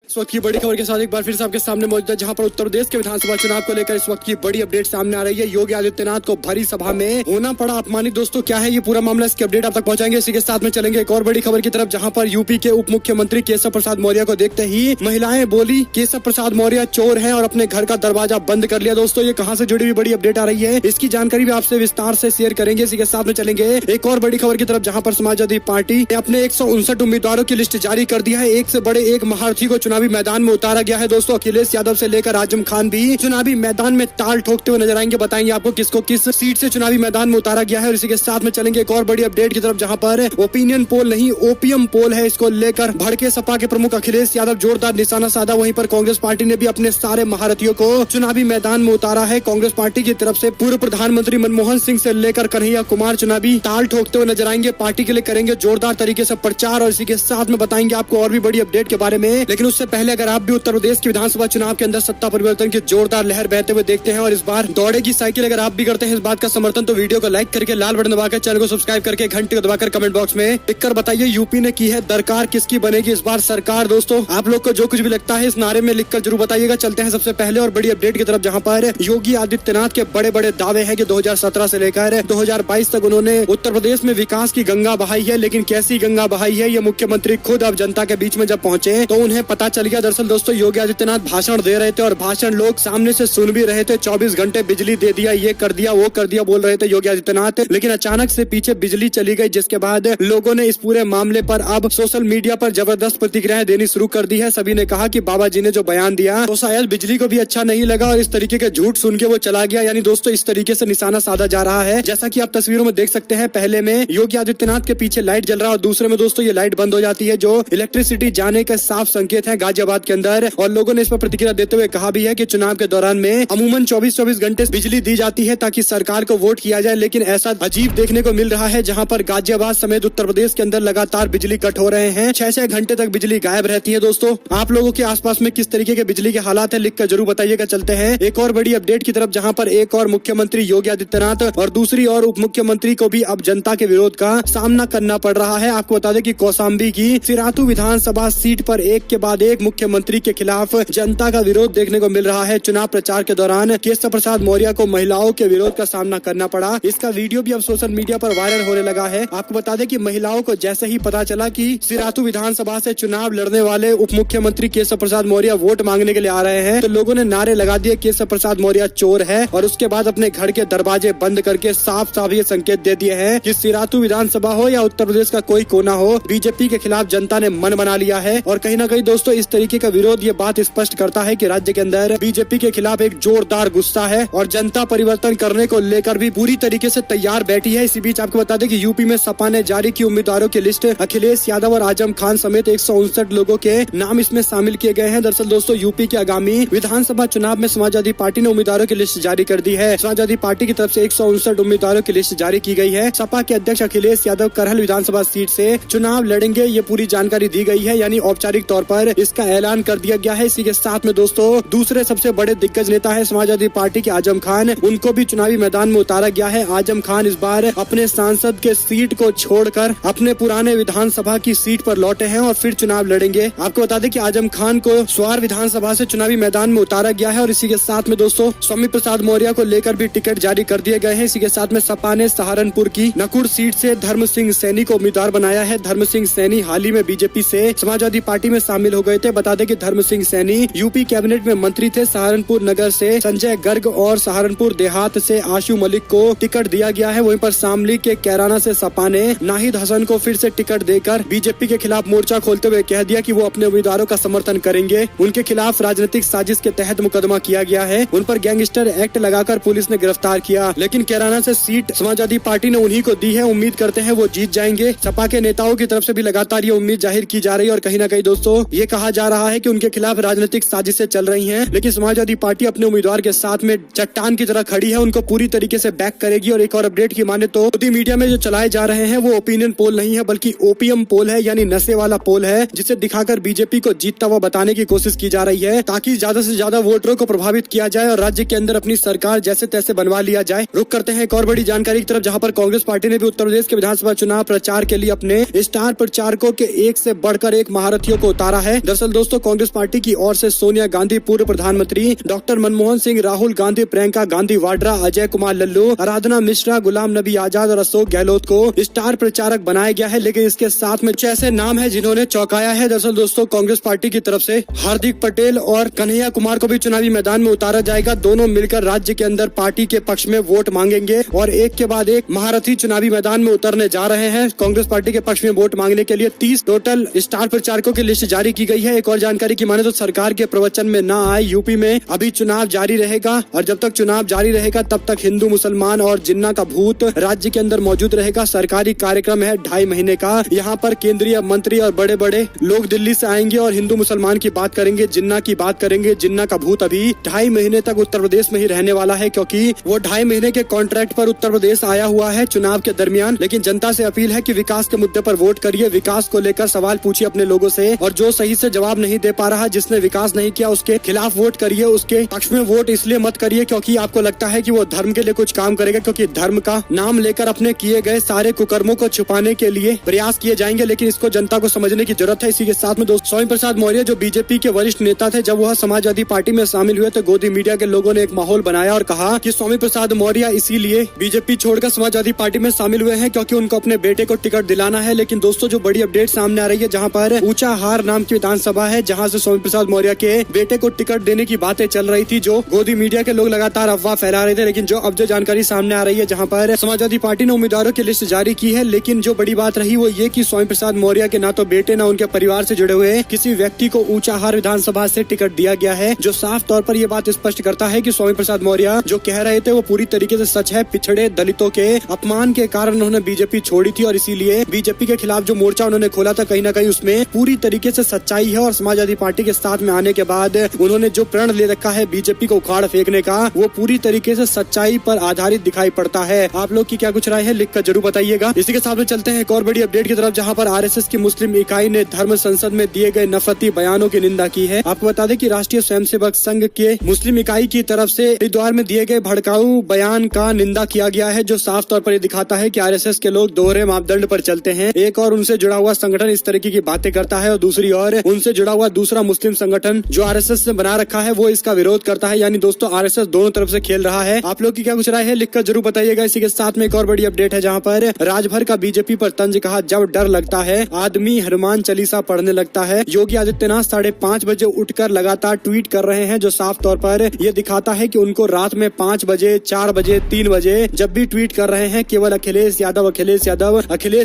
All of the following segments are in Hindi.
इस वक्त की बड़ी खबर के साथ एक बार फिर से आपके सामने मौजूद है, जहां पर उत्तर प्रदेश के विधानसभा चुनाव को लेकर इस वक्त की बड़ी अपडेट सामने आ रही है। योगी आदित्यनाथ को भरी सभा में होना पड़ा अपमानित। दोस्तों क्या है ये पूरा मामला, इसकी अपडेट आप तक पहुंचाएंगे। इसी के साथ में चलेंगे एक और बड़ी खबर की तरफ, जहां पर यूपी के उप मुख्यमंत्री केशव प्रसाद मौर्य को देखते ही महिलाएं बोली केशव प्रसाद मौर्य चोर है और अपने घर का दरवाजा बंद कर लिया। दोस्तों ये कहां से जुड़ी हुई बड़ी अपडेट आ रही है, इसकी जानकारी भी आपसे विस्तार से शेयर करेंगे। इसी के साथ में चलेंगे एक और बड़ी खबर की तरफ, जहां पर समाजवादी पार्टी ने अपने 159 उम्मीदवारों की लिस्ट जारी कर दिया है। एक से बड़े एक महारथी को चुनावी मैदान में उतारा गया है। दोस्तों अखिलेश यादव से लेकर आजम खान भी चुनावी मैदान में ताल ठोकते हुए नजर आएंगे। बताएंगे आपको किसको किस सीट से चुनावी मैदान में उतारा गया है। और इसी के साथ में चलेंगे एक और बड़ी अपडेट की तरफ, जहां पर ओपिनियन पोल नहीं ओपीएम पोल है, इसको लेकर भड़के सपा के प्रमुख अखिलेश यादव जोरदार निशाना साधा। वहीं पर कांग्रेस पार्टी ने भी अपने सारे महारथियों को चुनावी मैदान में उतारा है। कांग्रेस पार्टी की तरफ से पूर्व प्रधानमंत्री मनमोहन सिंह से लेकर कन्हैया कुमार चुनावी ताल ठोकते हुए नजर आएंगे। पार्टी के लिए करेंगे जोरदार तरीके से प्रचार। और इसी के साथ में बताएंगे आपको और भी बड़ी अपडेट के बारे में। लेकिन उससे पहले अगर आप भी उत्तर प्रदेश की विधानसभा चुनाव के अंदर सत्ता परिवर्तन की जोरदार लहर बहते हुए देखते हैं और इस बार दौड़ेगी साइकिल अगर आप भी करते हैं इस बात का समर्थन, तो वीडियो को लाइक करके लाल बटन दबाकर चैनल को सब्सक्राइब करके घंटे को दबाकर कमेंट बॉक्स में लिखकर बताइए यूपी ने की है दरकार, किसकी बनेगी इस बार सरकार। दोस्तों आप लोग को जो कुछ भी लगता है इस नारे में लिखकर जरूर बताइएगा। चलते हैं सबसे पहले और बड़ी अपडेट की तरफ, जहां पर योगी आदित्यनाथ के बड़े बड़े दावे हैं कि 2017 से लेकर 2022 तक उन्होंने उत्तर प्रदेश में विकास की गंगा बहाई है। लेकिन कैसी गंगा बहाई है ये मुख्यमंत्री खुद अब जनता के बीच में जब पहुंचे तो उन्हें पता चल गया। दरअसल दोस्तों योगी आदित्यनाथ भाषण दे रहे थे और भाषण लोग सामने से सुन भी रहे थे। 24 घंटे बिजली दे दिया, ये कर दिया वो कर दिया बोल रहे थे योगी आदित्यनाथ, लेकिन अचानक से पीछे बिजली चली गई, जिसके बाद लोगों ने इस पूरे मामले पर अब सोशल मीडिया पर जबरदस्त प्रतिक्रियाएं देनी शुरू कर दी है। सभी ने कहा कि बाबा जी ने जो बयान दिया तो शायद बिजली को भी अच्छा नहीं लगा और इस तरीके के झूठ सुन के वो चला गया। यानी दोस्तों इस तरीके से निशाना साधा जा रहा है। जैसा कि आप तस्वीरों में देख सकते हैं, पहले में योगी आदित्यनाथ के पीछे लाइट जल रहा है और दूसरे में दोस्तों ये लाइट बंद हो जाती है, जो इलेक्ट्रिसिटी जाने का साफ संकेत है गाजियाबाद के अंदर। और लोगों ने इस पर प्रतिक्रिया देते हुए कहा भी है कि चुनाव के दौरान में अमूमन 24-24 घंटे बिजली दी जाती है ताकि सरकार को वोट किया जाए, लेकिन ऐसा अजीब देखने को मिल रहा है जहां पर गाजियाबाद समेत उत्तर प्रदेश के अंदर लगातार बिजली कट हो रहे हैं। 6-6 घंटे तक बिजली गायब रहती है। दोस्तों आप लोगों के आसपास में किस तरीके के बिजली के हालात है लिखकर जरूर बताइएगा। चलते हैं एक और बड़ी अपडेट की तरफ, जहां पर एक और मुख्यमंत्री योगी आदित्यनाथ और दूसरी और उप मुख्यमंत्री को भी अब जनता के विरोध का सामना करना पड़ रहा है। आपको बता दें कि कौशाम्बी की सिराथू विधानसभा सीट पर एक के बाद एक मुख्यमंत्री के खिलाफ जनता का विरोध देखने को मिल रहा है। चुनाव प्रचार के दौरान केशव प्रसाद मौर्य को महिलाओं के विरोध का सामना करना पड़ा। इसका वीडियो भी अब सोशल मीडिया पर वायरल होने लगा है। आपको बता दें कि महिलाओं को जैसे ही पता चला कि सिराथू विधानसभा से चुनाव लड़ने वाले उप मुख्यमंत्री केशव प्रसाद मौर्य वोट मांगने के लिए आ रहे हैं, तो लोगों ने नारे लगा दिए केशव प्रसाद मौर्य चोर है। और उसके बाद अपने घर के दरवाजे बंद करके साफ साफ ये संकेत दे दिए हैं कि सिराथू विधानसभा हो या उत्तर प्रदेश का कोई कोना हो, बीजेपी के खिलाफ जनता ने मन बना लिया है। और कहीं ना कहीं दोस्तों इस तरीके का विरोध ये बात स्पष्ट करता है कि राज्य के अंदर बीजेपी के खिलाफ एक जोरदार गुस्सा है और जनता परिवर्तन करने को लेकर भी पूरी तरीके से तैयार बैठी है। इसी बीच आपको बता दें कि यूपी में सपा ने जारी की उम्मीदवारों की लिस्ट। अखिलेश यादव और आजम खान समेत 159 लोगों के नाम इसमें शामिल किए गए हैं। दरअसल दोस्तों यूपी के आगामी विधानसभा चुनाव में समाजवादी पार्टी ने उम्मीदवारों की लिस्ट जारी कर दी है। समाजवादी पार्टी की तरफ से 159 उम्मीदवारों की लिस्ट जारी की गई है। सपा के अध्यक्ष अखिलेश यादव करहल विधानसभा सीट से चुनाव लड़ेंगे, ये पूरी जानकारी दी गई है, यानी औपचारिक तौर पर इसका ऐलान कर दिया गया है। इसी के साथ में दोस्तों दूसरे सबसे बड़े दिग्गज नेता है समाजवादी पार्टी के आजम खान, उनको भी चुनावी मैदान में उतारा गया है। आजम खान इस बार अपने सांसद के सीट को छोड़कर अपने पुराने विधानसभा की सीट पर लौटे हैं और फिर चुनाव लड़ेंगे। आपको बता दें कि आजम खान को स्वार विधानसभा से चुनावी मैदान में उतारा गया है। और इसी के साथ में दोस्तों स्वामी प्रसाद मौर्य को लेकर भी टिकट जारी कर दिए गए हैं। इसी के साथ में सपा ने सहारनपुर की नकुड़ सीट से धर्म सिंह सैनी को उम्मीदवार बनाया है। धर्म सिंह सैनी हाल ही में बीजेपी से समाजवादी पार्टी में शामिल हो गए थे। बता दें कि धर्म सिंह सैनी यूपी कैबिनेट में मंत्री थे। सहारनपुर नगर से संजय गर्ग और सहारनपुर देहात से आशु मलिक को टिकट दिया गया है। वहीं पर शामली के कैराना से सपा ने नाहिद हसन को फिर से टिकट देकर बीजेपी के खिलाफ मोर्चा खोलते हुए कह दिया कि वो अपने उम्मीदवारों का समर्थन करेंगे। उनके खिलाफ राजनीतिक साजिश के तहत मुकदमा किया गया है। उन पर गैंगस्टर एक्ट लगाकर पुलिस ने गिरफ्तार किया। लेकिन कैराना से सीट समाजवादी पार्टी ने उन्हीं को दी है। उम्मीद करते हैं वो जीत जाएंगे। सपा के नेताओं की तरफ से भी लगातार ये उम्मीद जाहिर की जा रही है और कहीं ना कहीं दोस्तों ये कहा जा रहा है कि उनके खिलाफ राजनीतिक साजिशें चल रही हैं। लेकिन समाजवादी पार्टी अपने उम्मीदवार के साथ में चट्टान की तरह खड़ी है, उनको पूरी तरीके से बैक करेगी। और एक और अपडेट की माने तो मोदी मीडिया में जो चलाए जा रहे हैं वो ओपिनियन पोल नहीं है बल्कि ओपीएम पोल है, यानी नशे वाला पोल है, जिसे दिखाकर बीजेपी को जीतता हुआ बताने की कोशिश की जा रही है ताकि ज्यादा से ज्यादा वोटरों को प्रभावित किया जाए और राज्य के अंदर अपनी सरकार जैसे तैसे बनवा लिया जाए। रुक करते हैं एक और बड़ी जानकारी की तरफ, जहां पर कांग्रेस पार्टी ने भी उत्तर प्रदेश के विधानसभा चुनाव प्रचार के लिए अपने स्टार प्रचारकों के एक से बढ़कर एक महारथियों को उतारा है। दरअसल दोस्तों कांग्रेस पार्टी की ओर से सोनिया गांधी, पूर्व प्रधानमंत्री डॉक्टर मनमोहन सिंह, राहुल गांधी, प्रियंका गांधी वाड्रा, अजय कुमार लल्लू, आराधना मिश्रा, गुलाम नबी आजाद और अशोक गहलोत को स्टार प्रचारक बनाया गया है। लेकिन इसके साथ में कुछ ऐसे नाम है जिन्होंने चौंकाया है। दरअसल दोस्तों कांग्रेस पार्टी की तरफ से हार्दिक पटेल और कन्हैया कुमार को भी चुनावी मैदान में उतारा जाएगा। दोनों मिलकर राज्य के अंदर पार्टी के पक्ष में वोट मांगेंगे और एक के बाद एक महारथी चुनावी मैदान में उतरने जा रहे हैं। कांग्रेस पार्टी के पक्ष में वोट मांगने के लिए 30 टोटल स्टार प्रचारकों की लिस्ट जारी की गई है। एक और जानकारी की माने तो सरकार के प्रवचन में न आए, यूपी में अभी चुनाव जारी रहेगा और जब तक चुनाव जारी रहेगा तब तक हिंदू, मुसलमान और जिन्ना का भूत राज्य के अंदर मौजूद रहेगा। सरकारी कार्यक्रम है 2.5 महीने का। यहाँ पर केंद्रीय मंत्री और बड़े बड़े लोग दिल्ली से आएंगे और हिंदू मुसलमान की बात करेंगे, जिन्ना की बात करेंगे। जिन्ना का भूत अभी 2.5 महीने तक उत्तर प्रदेश में ही रहने वाला है, क्योंकि वो 2.5 महीने के कॉन्ट्रैक्ट पर उत्तर प्रदेश आया हुआ है चुनाव के दरमियान। लेकिन जनता से अपील है कि विकास के मुद्दे पर वोट करिए, विकास को लेकर सवाल पूछिए अपने लोगों से और जो सही से जवाब नहीं दे पा रहा, जिसने विकास नहीं किया, उसके खिलाफ वोट करिए। उसके पक्ष में वोट इसलिए मत करिए क्योंकि आपको लगता है कि वो धर्म के लिए कुछ काम करेगा, क्योंकि धर्म का नाम लेकर अपने किए गए सारे कुकर्मों को छुपाने के लिए प्रयास किए जाएंगे। लेकिन इसको जनता को समझने की जरूरत है। इसी के साथ में दोस्तों स्वामी प्रसाद मौर्य जो बीजेपी के वरिष्ठ नेता थे, जब वह समाजवादी पार्टी में शामिल हुए तो गोदी मीडिया के लोगों ने एक माहौल बनाया और कहा कि स्वामी प्रसाद मौर्य इसीलिए बीजेपी छोड़कर समाजवादी पार्टी में शामिल हुए हैं क्योंकि उनको अपने बेटे को टिकट दिलाना है। लेकिन दोस्तों जो बड़ी अपडेट सामने आ रही है, जहां पर ऊंचाहार नाम की विधानसभा है, जहां से स्वामी प्रसाद मौर्य के बेटे को टिकट देने की बातें चल रही थी, जो गोदी मीडिया के लोग लगातार अफवाह फैला रहे थे। लेकिन जो जानकारी सामने आ रही है, जहां पर समाजवादी पार्टी ने उम्मीदवारों की लिस्ट जारी की है, लेकिन जो बड़ी बात रही वो ये कि स्वामी प्रसाद मौर्य के ना तो बेटे ना उनके परिवार से जुड़े हुए किसी व्यक्ति को ऊंचाहार विधानसभा से टिकट दिया गया है, जो साफ तौर पर ये बात स्पष्ट करता है कि स्वामी प्रसाद मौर्य जो कह रहे थे वो पूरी तरीके से सच है। पिछड़े दलितों के अपमान के कारण उन्होंने बीजेपी छोड़ी थी और इसीलिए बीजेपी के खिलाफ जो मोर्चा उन्होंने खोला था, कहीं ना कहीं उसमें पूरी तरीके से सच्चाई है। और समाजवादी पार्टी के साथ में आने के बाद उन्होंने जो प्रण ले रखा है बीजेपी को उखाड़ फेंकने का, वो पूरी तरीके से सच्चाई पर आधारित दिखाई पड़ता है। आप लोग की क्या कुछ राय है, लिख कर जरूर बताइएगा। इसी के साथ में चलते हैं एक और बड़ी अपडेट की तरफ, जहां पर आरएसएस की मुस्लिम इकाई ने धर्म संसद में दिए गए नफरती बयानों की निंदा की है। आपको बता दें कि राष्ट्रीय स्वयंसेवक संघ के मुस्लिम इकाई की तरफ से हरिद्वार में दिए गए भड़काऊ बयान का निंदा किया गया है, जो साफ तौर पर ये दिखाता है कि आरएसएस के लोग दोहरे मापदंड पर चलते हैं। एक और उनसे जुड़ा हुआ संगठन इस तरीके की बातें करता है और दूसरी ओर उनसे जुड़ा हुआ दूसरा मुस्लिम संगठन जो आरएसएस ने बना रखा है वो इसका विरोध करता है। यानी दोस्तों आरएसएस दोनों तरफ से खेल रहा है। आप लोग की क्या कुछ राय है, लिखकर जरूर बताइएगा। इसी के साथ में एक और बड़ी अपडेट है, जहां पर राजभर का बीजेपी पर तंज कहा, जब डर लगता है आदमी हनुमान चालीसा पढ़ने लगता है। योगी आदित्यनाथ 5:30 बजे उठकर लगातार ट्वीट कर रहे हैं, जो साफ तौर पर यह दिखाता है कि उनको रात में 5 बजे, 4 बजे, 3 बजे जब भी ट्वीट कर रहे हैं, केवल अखिलेश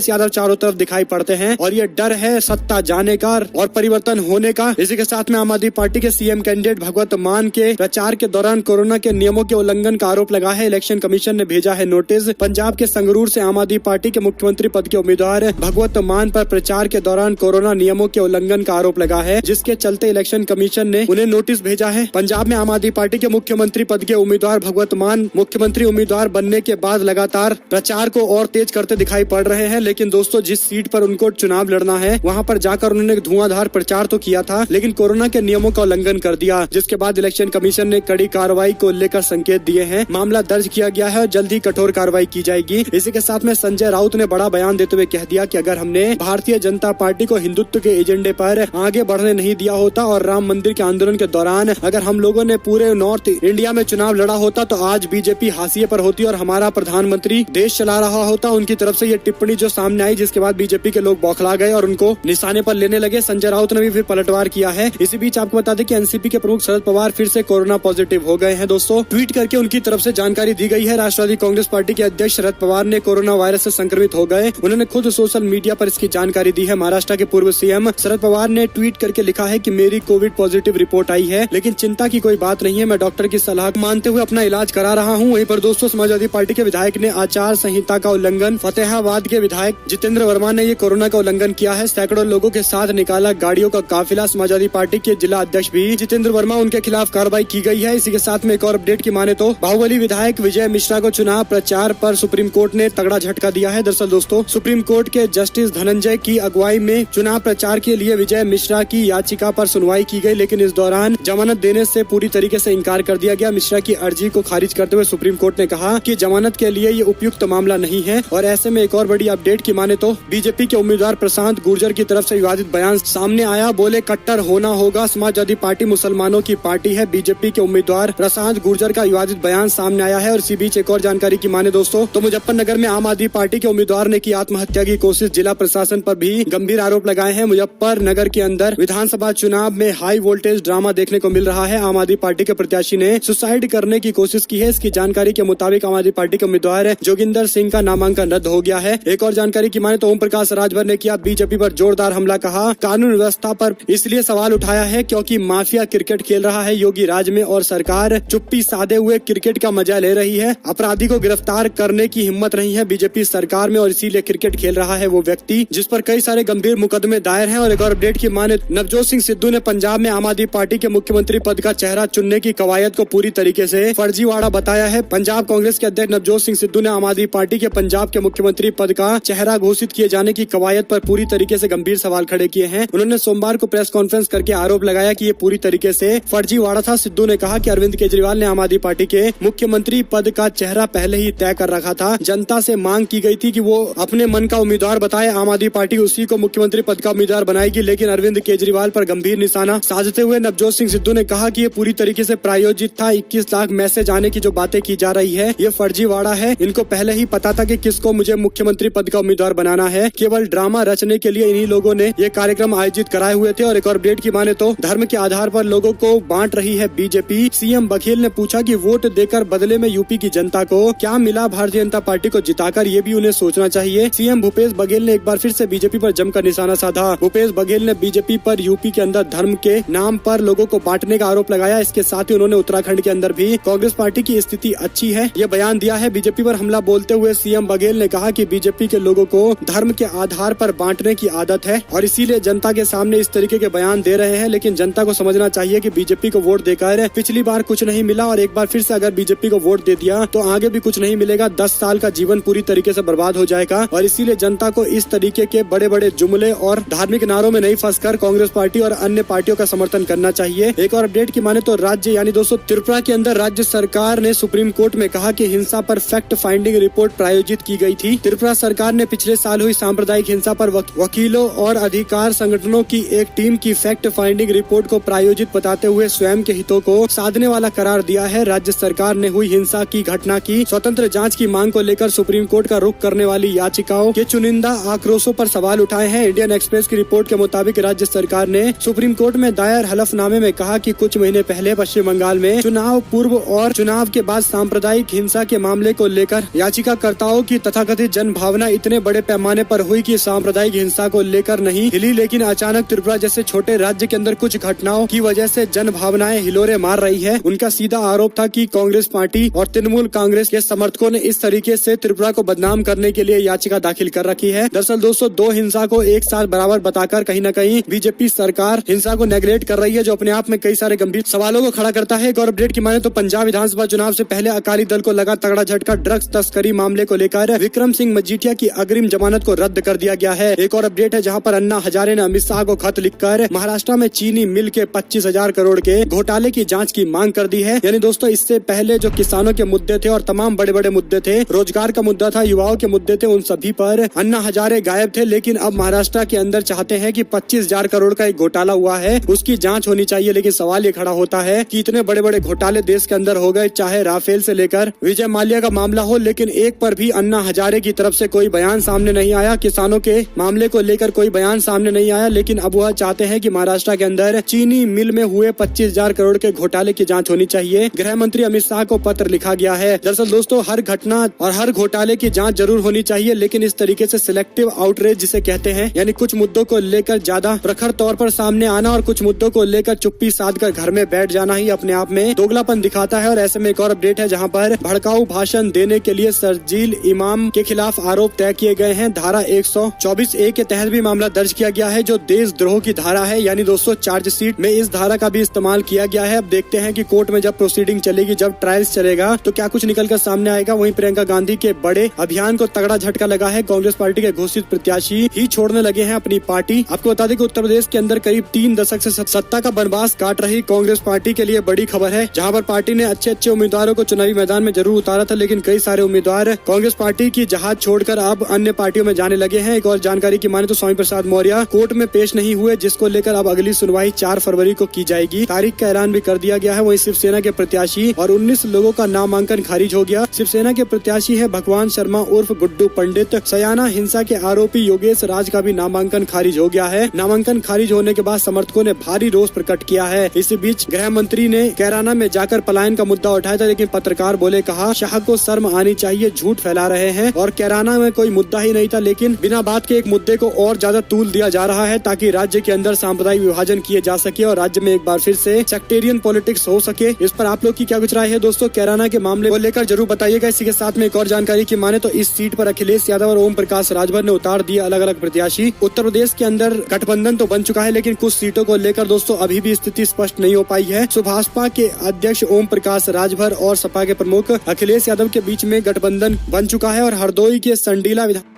यादव चारों तरफ दिखाई पड़ते हैं। और ये डर है सत्ता जाने का और परिवर्तन होने का। इसी के साथ में आम आदमी पार्टी के सीएम कैंडिडेट भगवत मान के प्रचार के दौरान कोरोना के नियमों के उल्लंघन का आरोप लगा है। इलेक्शन कमीशन ने भेजा है नोटिस। पंजाब के संगरूर से आम आदमी पार्टी के मुख्यमंत्री पद के उम्मीदवार भगवत मान पर प्रचार के दौरान कोरोना नियमों के उल्लंघन का आरोप लगा है, जिसके चलते इलेक्शन कमीशन ने उन्हें नोटिस भेजा है। पंजाब में आम आदमी पार्टी के मुख्यमंत्री पद के उम्मीदवार भगवत मान मुख्यमंत्री उम्मीदवार बनने के बाद लगातार प्रचार को और तेज करते दिखाई पड़ रहे हैं। लेकिन दोस्तों जिस सीट पर उनको चुनाव लड़ना है वहां पर जाकर उन्होंने धुआंधार प्रचार तो किया था, लेकिन कोरोना के नियमों का उल्लंघन कर दिया, जिसके बाद इलेक्शन कमीशन ने कड़ी कार्रवाई को लेकर संकेत दिए हैं। मामला दर्ज किया गया है और जल्द ही कठोर कार्रवाई की जाएगी। इसी के साथ में संजय राउत ने बड़ा बयान देते हुए कह दिया कि अगर हमने भारतीय जनता पार्टी को हिंदुत्व के एजेंडे पर आगे बढ़ने नहीं दिया होता और राम मंदिर के आंदोलन के दौरान अगर हम लोगों ने पूरे नॉर्थ इंडिया में चुनाव लड़ा होता तो आज बीजेपी हाशिए पर होती और हमारा प्रधानमंत्री देश चला रहा होता। उनकी तरफ से ये टिप्पणी जो सामने आई, जिसके बाद बीजेपी के लोग बौखला गए और उनको निशाने पर लेने लगे। संजय राउत ने भी फिर पलटवार किया है। इसी बीच आपको बता दें कि एनसीपी के प्रमुख शरद पवार फिर से कोरोना पॉजिटिव हो गए हैं। दोस्तों ट्वीट करके उनकी तरफ से जानकारी दी गई है। राष्ट्रवादी कांग्रेस पार्टी के अध्यक्ष शरद पवार ने कोरोना वायरस से संक्रमित हो गए। उन्होंने खुद सोशल मीडिया पर इसकी जानकारी दी है। महाराष्ट्र के पूर्व सीएम शरद पवार ने ट्वीट करके लिखा है कि मेरी कोविड पॉजिटिव रिपोर्ट आई है, लेकिन चिंता की कोई बात नहीं है, मैं डॉक्टर की सलाह मानते हुए अपना इलाज करा रहा हूं। वहीं पर दोस्तों समाजवादी पार्टी के विधायक ने आचार संहिता का उल्लंघन, फतेहाबाद के विधायक जितेंद्र वर्मा ने ये कोरोना का उल्लंघन किया है। सैकड़ों लोगों के साथ निकाला गाड़ियों का काफिला। समाजवादी पार्टी के जिला अध्यक्ष भी जितेंद्र वर्मा, उनके खिलाफ कार्रवाई की गई है। इसी के साथ में एक और अपडेट की माने तो बाहुबली विधायक विजय मिश्रा को चुनाव प्रचार पर सुप्रीम कोर्ट ने तगड़ा झटका दिया है। दरअसल दोस्तों सुप्रीम कोर्ट के जस्टिस धनंजय की अगुवाई में चुनाव प्रचार के लिए विजय मिश्रा की याचिका पर सुनवाई की गई, लेकिन इस दौरान जमानत देने से पूरी तरीके से इंकार कर दिया गया। मिश्रा की अर्जी को खारिज करते हुए सुप्रीम कोर्ट ने कहा कि जमानत के लिए ये उपयुक्त मामला नहीं है। और ऐसे में एक और बड़ी अपडेट की माने तो बीजेपी के उम्मीदवार प्रशांत गुर्जर की तरफ से विवादित बयान सामने आया उठाया, बोले कट्टर होना होगा, समाजवादी पार्टी मुसलमानों की पार्टी है। बीजेपी के उम्मीदवार प्रशांत गुर्जर का विवादित बयान सामने आया है। और इसी बीच एक और जानकारी की माने दोस्तों तो मुजफ्फरनगर में आम आदमी पार्टी के उम्मीदवार ने की आत्महत्या की कोशिश। जिला प्रशासन पर भी गंभीर आरोप लगाए हैं। मुजफ्फरनगर के अंदर विधानसभा चुनाव में हाई वोल्टेज ड्रामा देखने को मिल रहा है। आम आदमी पार्टी के प्रत्याशी ने सुसाइड करने की कोशिश की है। इसकी जानकारी के मुताबिक आम आदमी पार्टी के उम्मीदवार जोगिंदर सिंह का नामांकन रद्द हो गया है। एक और जानकारी की माने तो ओम प्रकाश राजभर ने किया बीजेपी पर जोरदार हमला। कहा कानून व्यवस्था पर इसलिए सवाल उठाया है क्योंकि माफिया क्रिकेट खेल रहा है योगी राज में और सरकार चुप्पी साधे हुए क्रिकेट का मजा ले रही है। अपराधी को गिरफ्तार करने की हिम्मत नहीं है बीजेपी सरकार में और इसीलिए क्रिकेट खेल रहा है वो व्यक्ति जिस पर कई सारे गंभीर मुकदमे दायर हैं। और एक और अपडेट की माने नवजोत सिंह सिद्धू ने पंजाब में आम आदमी पार्टी के मुख्यमंत्री पद का चेहरा चुनने की कवायद को पूरी तरीके से फर्जीवाड़ा बताया है। पंजाब कांग्रेस के अध्यक्ष नवजोत सिंह सिद्धू ने आम आदमी पार्टी के पंजाब के मुख्यमंत्री पद का चेहरा घोषित किए जाने की कवायद पर पूरी तरीके से गंभीर सवाल खड़े किए हैं। उन्होंने सोमवार को प्रेस कॉन्फ्रेंस करके आरोप लगाया कि ये पूरी तरीके से फर्जीवाड़ा था। सिद्धू ने कहा कि अरविंद केजरीवाल ने आम आदमी पार्टी के मुख्यमंत्री पद का चेहरा पहले ही तय कर रखा था। जनता से मांग की गई थी कि वो अपने मन का उम्मीदवार बताए। आम आदमी पार्टी उसी को मुख्यमंत्री पद का उम्मीदवार बनाएगी। लेकिन अरविंद केजरीवाल पर गंभीर निशाना साधते हुए नवजोत सिंह सिद्धू ने कहा कि ये पूरी तरीके से प्रायोजित था। 21 लाख मैसेज आने की जो बातें की जा रही है ये फर्जीवाड़ा है। इनको पहले ही पता था कि किसको मुझे मुख्यमंत्री पद का उम्मीदवार बनाना है। केवल ड्रामा रचने के लिए इन्हीं लोगों ने ये कार्यक्रम आयोजित कराए हुए थे। और एक और अपडेट की माने तो धर्म के आधार पर लोगों को बांट रही है बीजेपी। सीएम बघेल ने पूछा कि वोट देकर बदले में यूपी की जनता को क्या मिला। भारतीय जनता पार्टी को जिताकर ये भी उन्हें सोचना चाहिए। सीएम भूपेश बघेल ने एक बार फिर से बीजेपी पर जमकर निशाना साधा। भूपेश बघेल ने बीजेपी पर यूपी के अंदर धर्म के नाम पर लोगों को बांटने का आरोप लगाया। इसके साथ ही उन्होंने उत्तराखंड के अंदर भी कांग्रेस पार्टी की स्थिति अच्छी है ये बयान दिया है। बीजेपी पर हमला बोलते हुए सीएम बघेल ने कहा कि बीजेपी के लोगों को धर्म के आधार पर बांटने की आदत है और इसीलिए जनता के सामने इस तरीके के बयान दे रहे हैं। लेकिन जनता को समझना चाहिए कि बीजेपी को वोट देकर पिछली बार कुछ नहीं मिला और एक बार फिर से अगर बीजेपी को वोट दे दिया तो आगे भी कुछ नहीं मिलेगा। 10 साल का जीवन पूरी तरीके से बर्बाद हो जाएगा। और इसीलिए जनता को इस तरीके के बड़े बड़े जुमले और धार्मिक नारों में नहीं फंसकर कांग्रेस पार्टी और अन्य पार्टियों का समर्थन करना चाहिए। एक और अपडेट की माने तो राज्य यानी दोस्तों त्रिपुरा के अंदर राज्य सरकार ने सुप्रीम कोर्ट में कहा कि हिंसा पर फैक्ट फाइंडिंग रिपोर्ट प्रायोजित की गई थी। त्रिपुरा सरकार ने पिछले साल हुई सांप्रदायिक हिंसा पर वकीलों और अधिकार संगठनों की एक टीम की फैक्ट फाइंडिंग रिपोर्ट को प्रायोजित बताते हुए स्वयं के हितों को साधने वाला करार दिया है। राज्य सरकार ने हुई हिंसा की घटना की स्वतंत्र जांच की मांग को लेकर सुप्रीम कोर्ट का रुख करने वाली याचिकाओं के चुनिंदा आक्रोशों पर सवाल उठाए हैं। इंडियन एक्सप्रेस की रिपोर्ट के मुताबिक राज्य सरकार ने सुप्रीम कोर्ट में दायर हलफनामे में कहा कि कुछ महीने पहले पश्चिम बंगाल में चुनाव पूर्व और चुनाव के बाद सांप्रदायिक हिंसा के मामले को लेकर याचिकाकर्ताओं की तथाकथित जन भावना इतने बड़े पैमाने पर हुई कि सांप्रदायिक हिंसा को लेकर नहीं हिली। लेकिन अचानक त्रिपुरा जैसे छोटे राज्य के अंदर कुछ घटनाओं की वजह से जन भावनाएं हिलोरे मार रही है। उनका सीधा आरोप था कि कांग्रेस पार्टी और तृणमूल कांग्रेस के समर्थकों ने इस तरीके से त्रिपुरा को बदनाम करने के लिए याचिका दाखिल कर रखी है। दरअसल दोस्तों दो हिंसा को एक साथ बराबर बताकर कहीं न कहीं बीजेपी सरकार हिंसा को नेगलेक्ट कर रही है जो अपने आप में कई सारे गंभीर सवालों को खड़ा करता है। एक और अपडेट की माने तो पंजाब विधानसभा चुनाव से पहले अकाली दल को लगा तगड़ा झटका। ड्रग्स तस्करी मामले को लेकर विक्रम सिंह मजीठिया की अग्रिम जमानत को रद्द कर दिया गया है। एक और अपडेट है जहां पर अन्ना हजारे ने अमित शाह को खत लिखकर महाराष्ट्र में चीनी मिल के 25,000 करोड़ के घोटाले की जांच की मांग कर दी है। यानी दोस्तों इससे पहले जो किसानों के मुद्दे थे और तमाम बड़े बड़े मुद्दे थे, रोजगार का मुद्दा था, युवाओं के मुद्दे थे, उन सभी पर अन्ना हजारे गायब थे। लेकिन अब महाराष्ट्र के अंदर चाहते हैं कि 25,000 करोड़ का एक घोटाला हुआ है उसकी जांच होनी चाहिए। लेकिन सवाल ये खड़ा होता है कि इतने बड़े बड़े घोटाले देश के अंदर हो गए, चाहे राफेल से लेकर विजय माल्या का मामला हो, लेकिन एक पर भी अन्ना हजारे की तरफ से कोई बयान सामने नहीं आया। किसानों के मामले को लेकर कोई बयान सामने नहीं आया। लेकिन अब वह चाहते हैं कि महाराष्ट्र के अंदर चीनी मिल में हुए 25,000 करोड़ के घोटाले की जांच होनी चाहिए। गृह मंत्री अमित शाह को पत्र लिखा गया है। दरअसल दोस्तों हर घटना और हर घोटाले की जांच जरूर होनी चाहिए, लेकिन इस तरीके से सिलेक्टिव आउटरीच जिसे कहते हैं, यानी कुछ मुद्दों को लेकर ज्यादा प्रखर तौर पर सामने आना और कुछ मुद्दों को लेकर चुप्पी साध कर घर में बैठ जाना ही अपने आप में दोगलापन दिखाता है। और ऐसे में एक और अपडेट है जहां पर भड़काऊ भाषण देने के लिए शर्जील इमाम के खिलाफ आरोप तय किए गए हैं। धारा 124A के तहत भी मामला दर्ज किया गया है जो देशद्रोह की धारा है। यानी दोस्तों चार्जशीट में इस धारा का भी इस्तेमाल किया गया है। अब देखते हैं कि कोर्ट में जब प्रोसीडिंग चलेगी, जब ट्रायल्स चलेगा तो क्या कुछ निकल कर सामने आएगा। वहीं प्रियंका गांधी के बड़े अभियान को तगड़ा झटका लगा है। कांग्रेस पार्टी के घोषित प्रत्याशी ही छोड़ने लगे हैं अपनी पार्टी। आपको बता दें कि उत्तर प्रदेश के अंदर करीब 3 दशक से सत्ता का बनवास काट रही कांग्रेस पार्टी के लिए बड़ी खबर है, जहां पर पार्टी ने अच्छे उम्मीदवारों को चुनावी मैदान में जरूर उतारा था, लेकिन कई सारे उम्मीदवार कांग्रेस पार्टी की जहाज छोड़कर अब अन्य पार्टियों में जाने लगे हैं। एक और जानकारी की माने तो स्वामी प्रसाद मौर्य कोर्ट में पेश नहीं नहीं हुए, जिसको लेकर अब अगली सुनवाई 4 फरवरी को की जाएगी। तारीख का ऐलान भी कर दिया गया है। वहीं शिवसेना के प्रत्याशी और 19 लोगों का नामांकन खारिज हो गया। शिवसेना के प्रत्याशी है भगवान शर्मा उर्फ गुड्डू पंडित। सयाना हिंसा के आरोपी योगेश राज का भी नामांकन खारिज हो गया है। नामांकन खारिज होने के बाद समर्थकों ने भारी रोष प्रकट किया है। इसी बीच गृह मंत्री ने कैराना में जाकर पलायन का मुद्दा उठाया था, लेकिन पत्रकार बोले कहा शाह को शर्म आनी चाहिए, झूठ फैला रहे हैं और कैराना में कोई मुद्दा ही नहीं था, लेकिन बिना बात के एक मुद्दे को और ज्यादा तूल दिया जा रहा है ताकि राज्य के अंदर सांप्रदायिक विभाजन किए जा सके और राज्य में एक बार फिर से सेक्टेरियन पॉलिटिक्स हो सके। इस पर आप लोग की क्या कुछ राय है दोस्तों? कैराना के मामले को लेकर जरूर बताइएगा। इसी के साथ में एक और जानकारी की माने तो इस सीट पर अखिलेश यादव और ओम प्रकाश राजभर ने उतार दिए अलग अलग प्रत्याशी। उत्तर प्रदेश के अंदर गठबंधन तो बन चुका है, लेकिन कुछ सीटों को लेकर दोस्तों अभी भी स्थिति स्पष्ट नहीं हो पाई है। भाजपा के अध्यक्ष ओम प्रकाश राजभर और सपा के प्रमुख अखिलेश यादव के बीच में गठबंधन बन चुका है और हरदोई के संडीला विधान